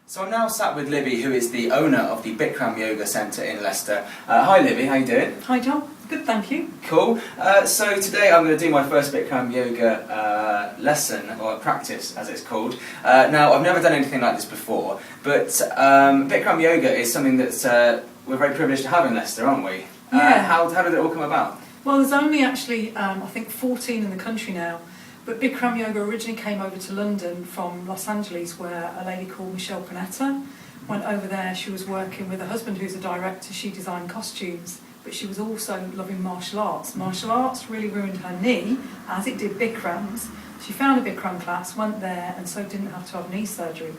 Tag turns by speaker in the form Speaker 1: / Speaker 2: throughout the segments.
Speaker 1: So I'm now sat with Libby, who is the owner of the Bikram Yoga Centre in Leicester. Hi Libby, how you doing?
Speaker 2: Hi John, good, thank you.
Speaker 1: Cool. So today I'm going to do my first Bikram Yoga lesson, or practice as it's called. Now I've never done anything like this before, but Bikram Yoga is something that we're very privileged to have in Leicester, aren't we?
Speaker 2: Yeah.
Speaker 1: How did it all come about?
Speaker 2: Well, there's only actually, I think 14 in the country now. But Bikram Yoga originally came over to London from Los Angeles, where a lady called Michelle Panetta went over there. She was working with a husband who's a director. She designed costumes, but she was also loving martial arts. Martial arts really ruined her knee, as it did Bikram's. She found a Bikram class, went there, and so didn't have to have knee surgery.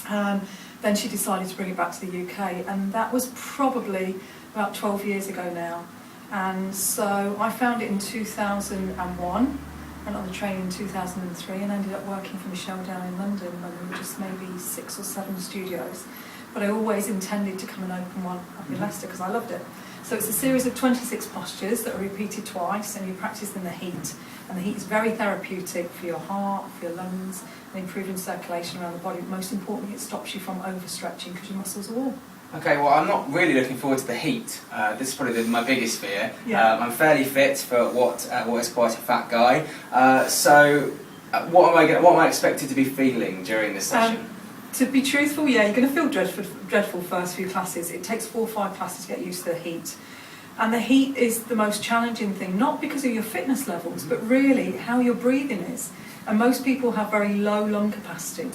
Speaker 2: Then she decided to bring it back to the UK, and that was probably about 12 years ago now. And so I found it in 2001. Went on the train in 2003 and ended up working for Michelle down in London when there were just maybe 6 or 7 studios. But I always intended to come and open one up in Leicester because I loved it. So it's a series of 26 postures that are repeated twice, and you practice in the heat. And the heat is very therapeutic for your heart, for your lungs, and improving circulation around the body. But most importantly, it stops you from overstretching because your muscles are warm.
Speaker 1: Okay, well I'm not really looking forward to the heat. This is probably my biggest fear.
Speaker 2: Yeah.
Speaker 1: I'm fairly fit for what is quite a fat guy. So what am I expected to be feeling during this session?
Speaker 2: To be truthful, yeah, you're going to feel dreadful first few classes. It takes 4 or 5 classes to get used to the heat. And the heat is the most challenging thing, not because of your fitness levels, but really how your breathing is. And most people have very low lung capacity.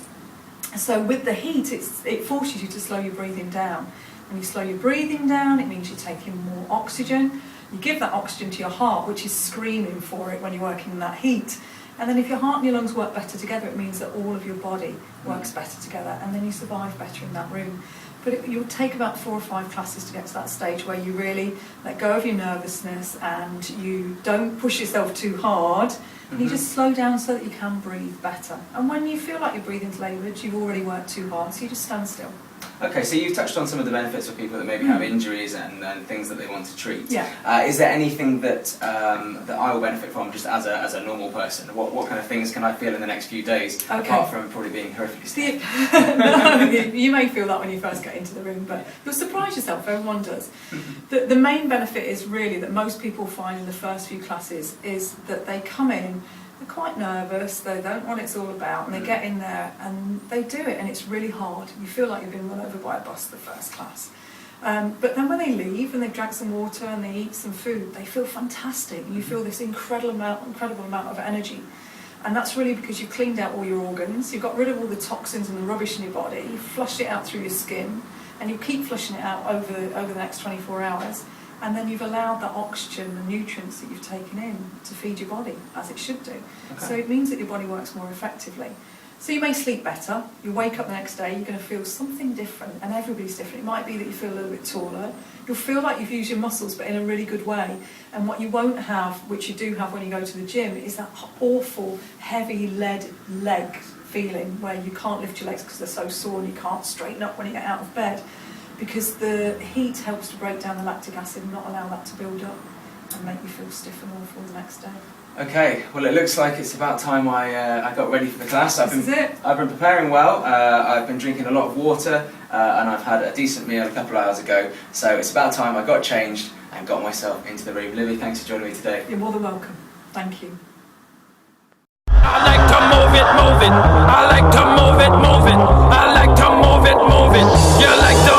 Speaker 2: So with the heat, it forces you to slow your breathing down. When you slow your breathing down, it means you're taking more oxygen. You give that oxygen to your heart, which is screaming for it when you're working in that heat. And then if your heart and your lungs work better together, it means that all of your body works better together, and then you survive better in that room. But you'll take about 4 or 5 classes to get to that stage where you really let go of your nervousness and you don't push yourself too hard. And you just slow down so that you can breathe better. And when you feel like your breathing's laboured, you've already worked too hard, so you just stand still.
Speaker 1: Okay, so you've touched on some of the benefits for people that maybe have injuries and things that they want to treat.
Speaker 2: Yeah.
Speaker 1: Is there anything that I will benefit from just as a normal person? What kind of things can I feel in the next few days, apart from probably being horrifically stiff?
Speaker 2: No, you may feel that when you first get into the room, but you'll surprise yourself, everyone does. The main benefit is really that most people find in the first few classes is that they come in, they're quite nervous, they don't know what it's all about, and they get in there and they do it, and it's really hard. You feel like you've been run over by a bus the first class. But then when they leave and they've drank some water and they eat some food, they feel fantastic. You feel this incredible amount of energy. And that's really because you've cleaned out all your organs, you've got rid of all the toxins and the rubbish in your body, you've flushed it out through your skin, and you keep flushing it out over the next 24 hours. And then you've allowed that oxygen, the nutrients that you've taken in to feed your body, as it should do. Okay. So it means that your body works more effectively. So you may sleep better, you wake up the next day, you're going to feel something different, and everybody's different. It might be that you feel a little bit taller, you'll feel like you've used your muscles, but in a really good way. And what you won't have, which you do have when you go to the gym, is that awful, heavy lead leg feeling where you can't lift your legs because they're so sore and you can't straighten up when you get out of bed. Because the heat helps to break down the lactic acid and not allow that to build up and make you feel stiff and awful the next day.
Speaker 1: Okay, well it looks like it's about time I got ready for the class.
Speaker 2: This is it.
Speaker 1: I've been preparing well, I've been drinking a lot of water, and I've had a decent meal a couple of hours ago, so it's about time I got changed and got myself into the room. Libby, thanks for joining me today.
Speaker 2: You're more than welcome. Thank you.
Speaker 3: I like to move it, move it. I like to move it, move it. I like to move it, move it. You like to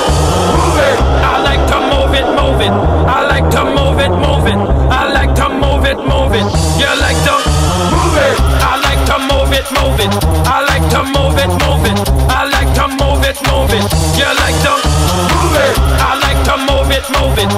Speaker 3: move it. I like to move it, move it. I like to move it, move it. I like to move it, move it. You like to move it. I like to move it, move it. I like to move it, move it. I like to move it, move it. You like to move it. I like to move it, move it.